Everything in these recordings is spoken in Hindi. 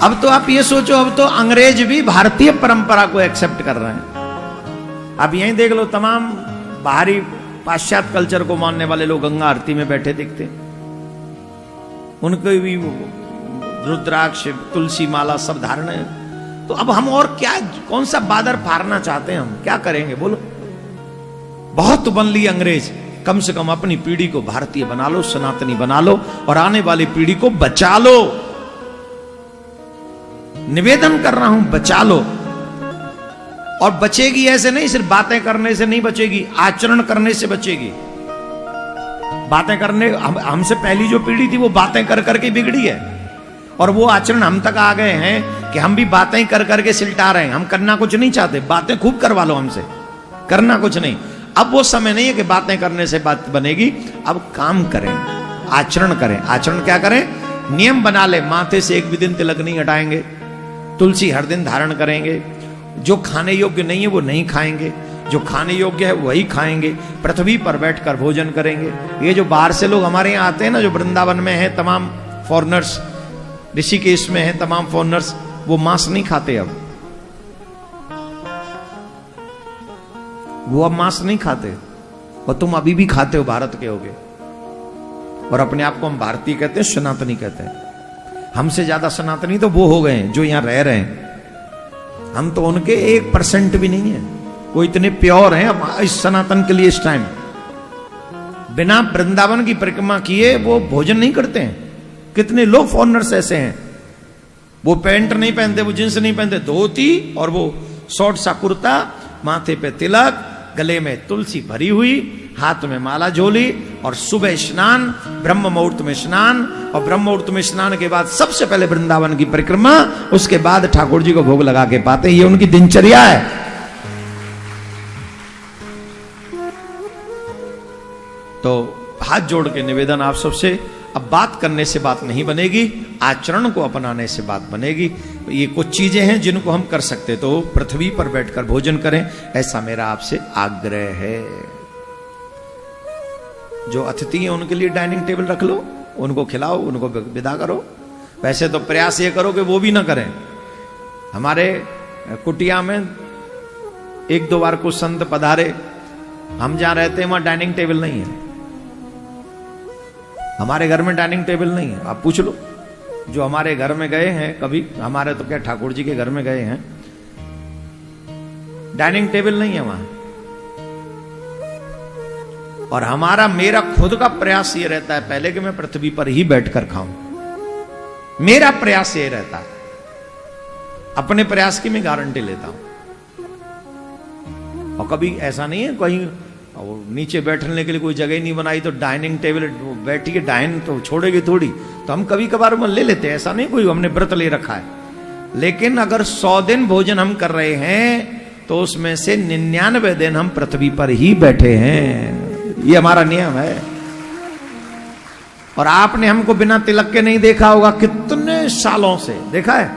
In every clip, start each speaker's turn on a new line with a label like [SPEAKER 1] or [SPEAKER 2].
[SPEAKER 1] अब तो आप ये सोचो, अब तो अंग्रेज भी भारतीय परंपरा को एक्सेप्ट कर रहे हैं। अब यहीं देख लो, तमाम बाहरी पाश्चात्य कल्चर को मानने वाले लोग गंगा आरती में बैठे दिखते, उनको भी रुद्राक्ष तुलसी माला सब धारण है। तो अब हम और क्या, कौन सा बादर फाड़ना चाहते हैं, हम क्या करेंगे बोलो। बहुत बन ली अंग्रेज, कम से कम अपनी पीढ़ी को भारतीय बना लो, सनातनी बना लो और आने वाली पीढ़ी को बचा लो। निवेदन कर रहा हूं, बचा लो। और बचेगी ऐसे नहीं, सिर्फ बातें करने से नहीं बचेगी, आचरण करने से बचेगी। बातें करने, हमसे पहली जो पीढ़ी थी वो बातें कर करके बिगड़ी है, और वो आचरण हम तक आ गए हैं कि हम भी बातें कर करके सिलटा रहे हैं। हम करना कुछ नहीं चाहते, बातें खूब करवा लो हमसे, करना कुछ नहीं। अब वो समय नहीं है कि बातें करने से बात बनेगी, अब काम करें, आचरण करें। आचरण क्या करें? नियम बना ले, माथे से एक भी दिन तिलक नहीं हटाएंगे, तुलसी हर दिन धारण करेंगे, जो खाने योग्य नहीं है वो नहीं खाएंगे, जो खाने योग्य है वही खाएंगे, पृथ्वी पर बैठकर भोजन करेंगे। ये जो बाहर से लोग हमारे यहाँ आते हैं ना, जो वृंदावन में है तमाम फॉरेनर्स, ऋषिकेश में है तमाम फॉरेनर्स, वो मांस नहीं खाते। अब वो अब मांस नहीं खाते, और तुम अभी भी खाते हो, भारत के होगे, और अपने आप को हम भारतीय कहते हैं, सनातनी कहते हैं। हमसे ज्यादा सनातनी तो वो हो गए हैं जो यहां रह रहे हैं, हम तो उनके 1% भी नहीं है। वो इतने प्योर हैं अब इस सनातन के लिए। इस टाइम बिना वृंदावन की परिक्रमा किए वो भोजन नहीं करते हैं। कितने लोग फॉरेनर्स ऐसे हैं, वो पैंट नहीं पहनते, वो जींस नहीं पहनते, धोती और वो शॉर्ट सा कुर्ता, माथे पे तिलक, गले में तुलसी भरी हुई, हाथ में माला झोली, और सुबह स्नान, ब्रह्म मुहूर्त में स्नान, और ब्रह्म मुहूर्त में स्नान के बाद सबसे पहले वृंदावन की परिक्रमा, उसके बाद ठाकुर जी को भोग लगा के पाते। ये उनकी दिनचर्या है। तो हाथ जोड़ के निवेदन आप सबसे, अब बात करने से बात नहीं बनेगी, आचरण को अपनाने से बात बनेगी। ये कुछ चीजें हैं जिनको हम कर सकते, तो पृथ्वी पर बैठकर भोजन करें, ऐसा मेरा आपसे आग्रह है। जो अतिथि हैं उनके लिए डाइनिंग टेबल रख लो, उनको खिलाओ, उनको विदा करो। वैसे तो प्रयास ये करो कि वो भी ना करें। हमारे कुटिया में 1-2 बार कुछ संत पधारे, हम जहां रहते हैं वहां डाइनिंग टेबल नहीं है। हमारे घर में डाइनिंग टेबल नहीं है। आप पूछ लो जो हमारे घर में गए हैं कभी, हमारे तो क्या ठाकुर जी के घर में गए हैं, डाइनिंग टेबल नहीं है वहां। और मेरा खुद का प्रयास ये रहता है पहले कि मैं पृथ्वी पर ही बैठकर खाऊं। मेरा प्रयास ये रहता है, अपने प्रयास की मैं गारंटी लेता हूं। और कभी ऐसा नहीं है कहीं और नीचे बैठने के लिए कोई जगह नहीं बनाई तो डाइनिंग टेबल बैठिए, डाइन तो छोड़ेगी थोड़ी, तो हम कभी कभार ले लेते हैं। ऐसा नहीं कोई हमने व्रत ले रखा है। लेकिन अगर 100 दिन भोजन हम कर रहे हैं तो उसमें से 99 दिन हम पृथ्वी पर ही बैठे हैं। ये हमारा नियम है। और आपने हमको बिना तिलक के नहीं देखा होगा, कितने सालों से देखा है।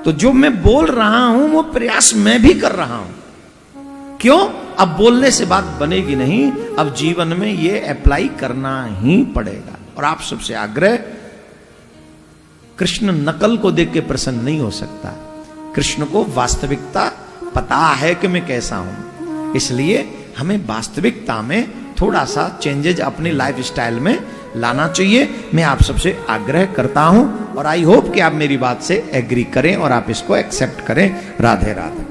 [SPEAKER 1] तो जो मैं बोल रहा हूं वो प्रयास मैं भी कर रहा हूं। क्यों? अब बोलने से बात बनेगी नहीं, अब जीवन में ये अप्लाई करना ही पड़ेगा। और आप सबसे आग्रह, कृष्ण नकल को देख के प्रसन्न नहीं हो सकता। कृष्ण को वास्तविकता पता है कि मैं कैसा हूं, इसलिए हमें वास्तविकता में थोड़ा सा चेंजेज अपनी लाइफ स्टाइल में लाना चाहिए। मैं आप सबसे आग्रह करता हूं और आई होप कि आप मेरी बात से एग्री करें और आप इसको एक्सेप्ट करें। राधे राधे।